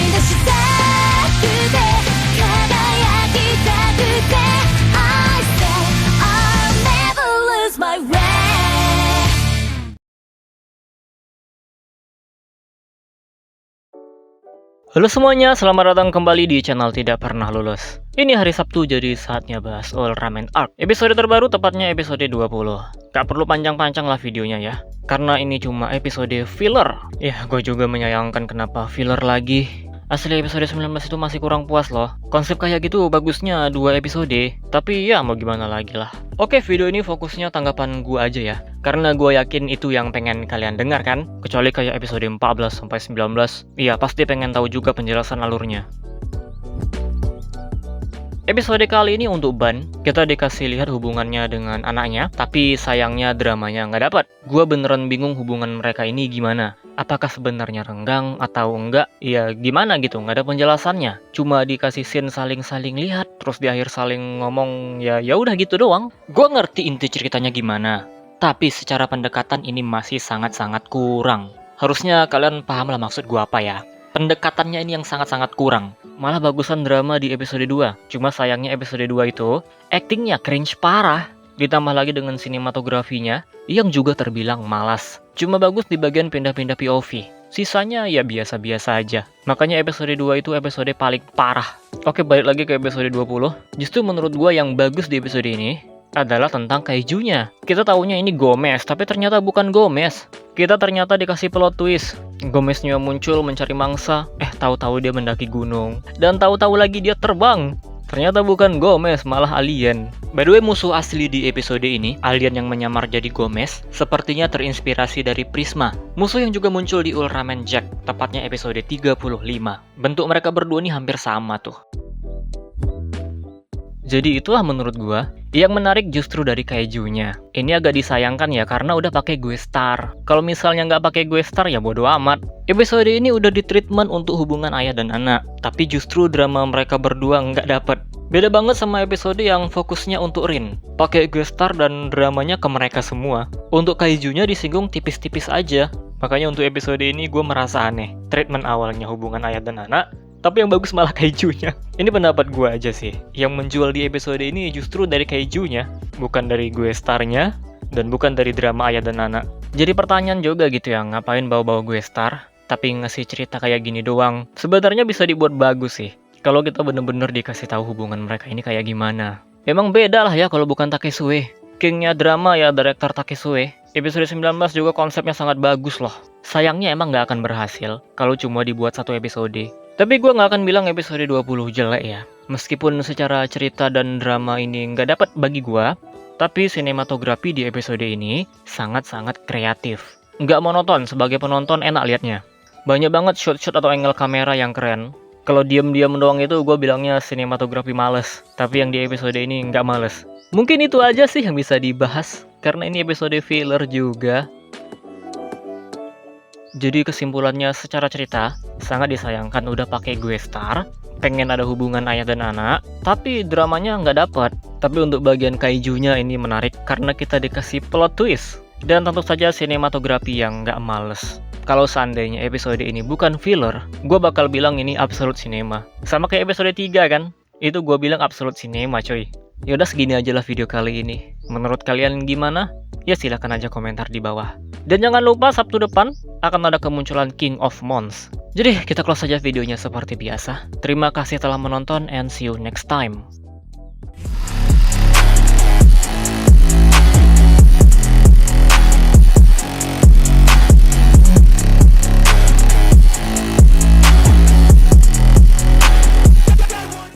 出したくて輝きたくて I say I'll never lose my way. Halo semuanya, selamat datang kembali di channel Tidak Pernah Lulus. Ini hari Sabtu, jadi saatnya bahas Ultraman Arc. Episode terbaru, tepatnya episode 20. Gak perlu panjang-panjang lah videonya ya, karena ini cuma episode filler. Ya, gue juga menyayangkan kenapa filler lagi. Asli episode 19 itu masih kurang puas loh. Konsep kayak gitu bagusnya 2 episode, tapi ya mau gimana lagi lah. Oke, video ini fokusnya tanggapan gue aja ya, karena gue yakin itu yang pengen kalian dengar kan. Kecuali kayak episode 14 sampai 19, iya pasti pengen tahu juga penjelasan alurnya. Episode kali ini untuk Ban, kita dikasih lihat hubungannya dengan anaknya, tapi sayangnya dramanya nggak dapet. Gua beneran bingung hubungan mereka ini gimana. Apakah sebenarnya renggang atau enggak? Ya gimana gitu, nggak ada penjelasannya. Cuma dikasih scene saling-saling lihat, terus di akhir saling ngomong, ya udah gitu doang. Gua ngerti inti ceritanya gimana, tapi secara pendekatan ini masih sangat-sangat kurang. Harusnya kalian paham lah maksud gua apa ya. Pendekatannya ini yang sangat-sangat kurang. Malah bagusan drama di episode 2. Cuma sayangnya episode 2 itu actingnya cringe parah. Ditambah lagi dengan sinematografinya yang juga terbilang malas. Cuma bagus di bagian pindah-pindah POV. Sisanya ya biasa-biasa aja. Makanya episode 2 itu episode paling parah. Oke, balik lagi ke episode 20. Justru menurut gua yang bagus di episode ini adalah tentang kaijunya. Kita tahunya ini Gomez, tapi ternyata bukan Gomez. Kita ternyata dikasih plot twist. Gomeznya muncul mencari mangsa, tahu-tahu dia mendaki gunung, dan tahu-tahu lagi dia terbang. Ternyata bukan Gomez, malah alien. By the way, musuh asli di episode ini, alien yang menyamar jadi Gomez, sepertinya terinspirasi dari Prisma, musuh yang juga muncul di Ultraman Jack, tepatnya episode 35. Bentuk mereka berdua ini hampir sama tuh. Jadi itulah menurut gua yang menarik justru dari kaijunya. Ini agak disayangkan ya karena udah pakai gue star. Kalau misalnya nggak pakai gue star ya bodo amat. Episode ini udah di treatment untuk hubungan ayah dan anak, tapi justru drama mereka berdua nggak dapet. Beda banget sama episode yang fokusnya untuk Rin. Pakai gue star dan dramanya ke mereka semua. Untuk kaijunya disinggung tipis-tipis aja. Makanya untuk episode ini gue merasa aneh. Treatment awalnya hubungan ayah dan anak, tapi yang bagus malah kaijunya. Ini pendapat gue aja sih. Yang menjual di episode ini justru dari kaijunya, bukan dari gue starnya, dan bukan dari drama ayah dan anak. Jadi pertanyaan juga gitu ya, ngapain bawa-bawa gue star, tapi ngasih cerita kayak gini doang. Sebenarnya bisa dibuat bagus sih, kalau kita bener-bener dikasih tahu hubungan mereka ini kayak gimana. Emang beda lah ya kalau bukan Takesue. Kingnya drama ya director Takesue. Episode 19 juga konsepnya sangat bagus loh. Sayangnya emang gak akan berhasil kalau cuma dibuat satu episode. Tapi gue gak akan bilang episode 20 jelek ya. Meskipun secara cerita dan drama ini gak dapat bagi gue, tapi sinematografi di episode ini sangat-sangat kreatif. Gak monoton, sebagai penonton enak liatnya. Banyak banget shot-shot atau angle kamera yang keren. Kalau diam-diam doang itu gue bilangnya sinematografi males. Tapi yang di episode ini gak males. Mungkin itu aja sih yang bisa dibahas, karena ini episode filler juga. Jadi kesimpulannya secara cerita, sangat disayangkan udah pakai gue star, pengen ada hubungan ayah dan anak, tapi dramanya nggak dapet. Tapi untuk bagian kaijunya ini menarik karena kita dikasih plot twist. Dan tentu saja sinematografi yang nggak males. Kalau seandainya episode ini bukan filler, gue bakal bilang ini absolute cinema. Sama kayak episode 3 kan, itu gue bilang absolute cinema coy. Yaudah segini aja lah video kali ini. Menurut kalian gimana? Ya silahkan aja komentar di bawah. Dan jangan lupa Sabtu depan akan ada kemunculan King of Mons. Jadi kita close saja videonya seperti biasa. Terima kasih telah menonton and see you next time.